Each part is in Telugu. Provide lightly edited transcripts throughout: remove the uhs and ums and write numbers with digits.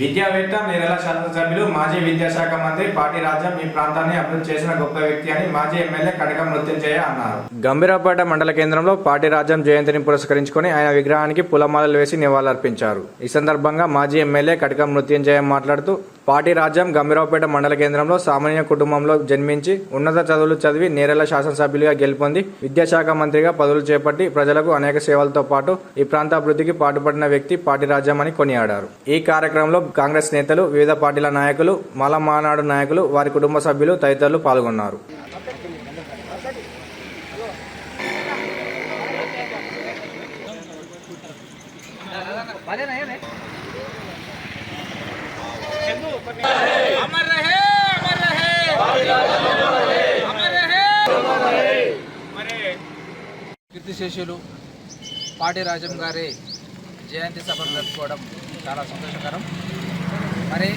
విద్యావేత్త నేరెల శాసనసభ్యులు మాజీ విద్యాశాఖ మంత్రి పాటి రాజం ఈ ప్రాంతాన్ని అభివృద్ధి చేసిన గొప్ప వ్యక్తి అని మాజీ ఎమ్మెల్యే కడకం మృత్యుంజయ అన్నారు. గంభీరావుపేట మండల కేంద్రంలో పాటి రాజం జయంతిని పురస్కరించుకొని ఆయన విగ్రహానికి పూలమాలలు వేసి నివాళులర్పించారు. ఈ సందర్భంగా మాజీ ఎమ్మెల్యే కడకం మృత్యుంజయ మాట్లాడుతూ పాటి రాజం గంభీరావుపేట మండల కేంద్రంలో సామాన్య కుటుంబంలో జన్మించి ఉన్నత చదువులు చదివి నేరెల శాసనసభ్యులుగా గెలుపొంది విద్యాశాఖ మంత్రిగా పదవులు చేపట్టి ప్రజలకు అనేక సేవలతో పాటు ఈ ప్రాంత అభివృద్ధికి పాటుపడిన వ్యక్తి పాటి రాజం అని కొనియాడారు. ఈ కార్యక్రమంలో కాంగ్రెస్ నేతలు, వివిధ పార్టీల నాయకులు, మాల మానాడు నాయకులు, వారి కుటుంబ సభ్యులు తదితరులు పాల్గొన్నారు. కీర్తిశేషులు పాటి రాజం గారి జయంతి సభను జరుపుకోవడం చాలా సంతోషకరం. మరి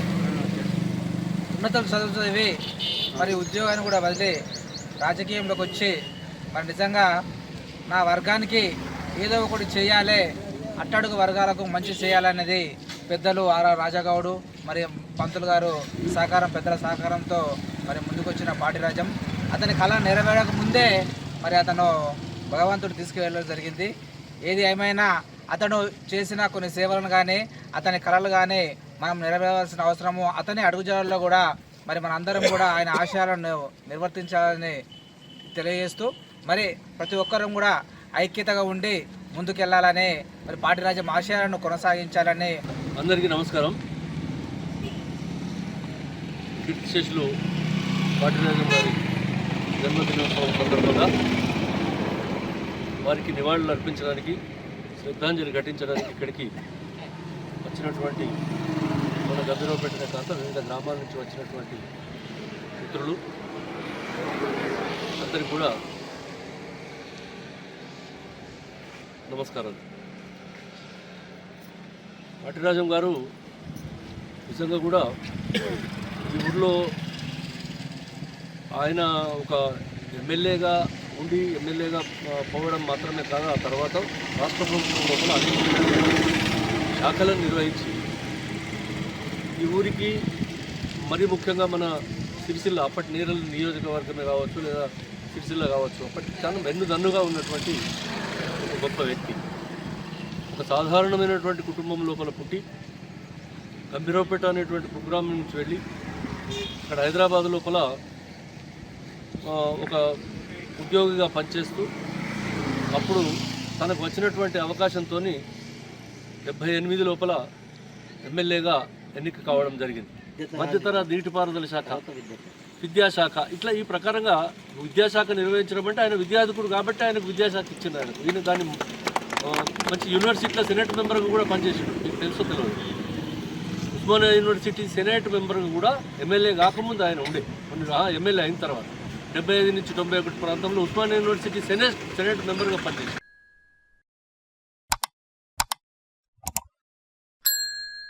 ఉన్నత చదువు చదివి మరి ఉద్యోగాన్ని కూడా వదిలి రాజకీయంలోకి వచ్చి మరి నిజంగా నా వర్గానికి ఏదో ఒకటి చేయాలి, అట్టడుగు వర్గాలకు మంచి చేయాలనేది పెద్దలు ఆర్ఆర్ రాజాగౌడు మరి పంతులు గారు సహకారం, పెద్దల సహకారంతో మరి ముందుకొచ్చిన పాటి రాజం అతని కళ నెరవేరక ముందే మరి అతను భగవంతుడు తీసుకువెళ్ళడం జరిగింది. ఏది ఏమైనా అతను చేసిన కొన్ని సేవలను కానీ అతని కళలు కానీ మనం నెరవేర్చాల్సిన అవసరము, అతని అడుగుజాడల్లో కూడా మరి మనందరం కూడా ఆయన ఆశయాలను నిర్వర్తించాలని తెలియజేస్తూ మరి ప్రతి ఒక్కరూ కూడా ఐక్యతగా ఉండి ముందుకెళ్లాలని మరి పాటి రాజం ఆశయాలను కొనసాగించాలని. అందరికీ నమస్కారం. కీర్తిశేషులు పాటి రాజం గారి జన్మదినోత్సవం సందర్భంగా వారికి నివాళులు అర్పించడానికి, శ్రద్ధాంజలి ఘటించడానికి ఇక్కడికి వచ్చినటువంటి మన గంభీరావుపేట కాక వివిధ గ్రామాల నుంచి వచ్చినటువంటి మిత్రులు అందరికీ కూడా నమస్కారాలు. పాటి రాజం గారు నిజంగా కూడా ఈ ఊళ్ళో ఆయన ఒక ఎమ్మెల్యేగా ఉండి ఎమ్మెల్యేగా పోవడం మాత్రమే కాదు, ఆ తర్వాత రాష్ట్ర ప్రభుత్వం లోపల అనేక శాఖలను నిర్వహించి ఈ ఊరికి మరీ ముఖ్యంగా మన సిరిసిల్ల, అప్పటి నేరెల నియోజకవర్గమే కావచ్చు లేదా సిరిసిల్ల కావచ్చు, అప్పటికి చాలా వెన్నుదన్నుగా ఉన్నటువంటి ఒక గొప్ప వ్యక్తి. ఒక సాధారణమైనటువంటి కుటుంబం లోపల పుట్టి గంభీరావుపేట అనేటువంటి కుగ్రామం నుంచి వెళ్ళి అక్కడ హైదరాబాద్ లోపల ఒక ఉద్యోగిగా పనిచేస్తూ అప్పుడు తనకు వచ్చినటువంటి అవకాశంతో 78 లోపల ఎమ్మెల్యేగా ఎన్నిక కావడం జరిగింది. మధ్యతరగతి నీటిపారుదల శాఖ, విద్యాశాఖ, ఇట్లా ఈ ప్రకారంగా విద్యాశాఖ నిర్వహించడం అంటే ఆయన విద్యార్థుడు కాబట్టి ఆయనకు విద్యాశాఖ ఇచ్చింది. ఈయన దాన్ని మంచి యూనివర్సిటీలో సెనేట్ మెంబర్గా కూడా పనిచేసాడు. మీకు తెలుసో తెలియదు, ఉస్మానియా యూనివర్సిటీ సెనేట్ మెంబర్గా కూడా ఎమ్మెల్యే కాకముందు ఆయన ఉండే, ఎమ్మెల్యే అయిన తర్వాత 75 నుంచి 91 ప్రాంతంలో ఉస్మానియా యూనివర్సిటీ సెనేట్ మెంబర్గా పనిచేశాడు.